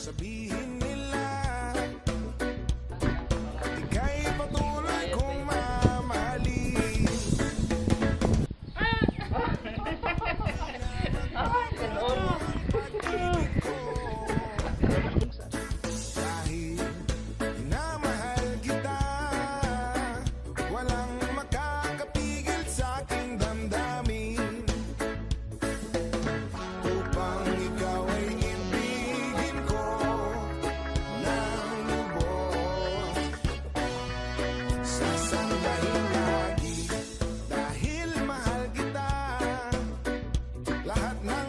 sabihin nila, ika'y patuloy kong mamahalin. Dahil minamahal kita, walang makakapigil sa aking damdamin. Upang ikaw ay ibigin ko ng lubos, sasandahin lagi dahil mahal kita. Lahat ng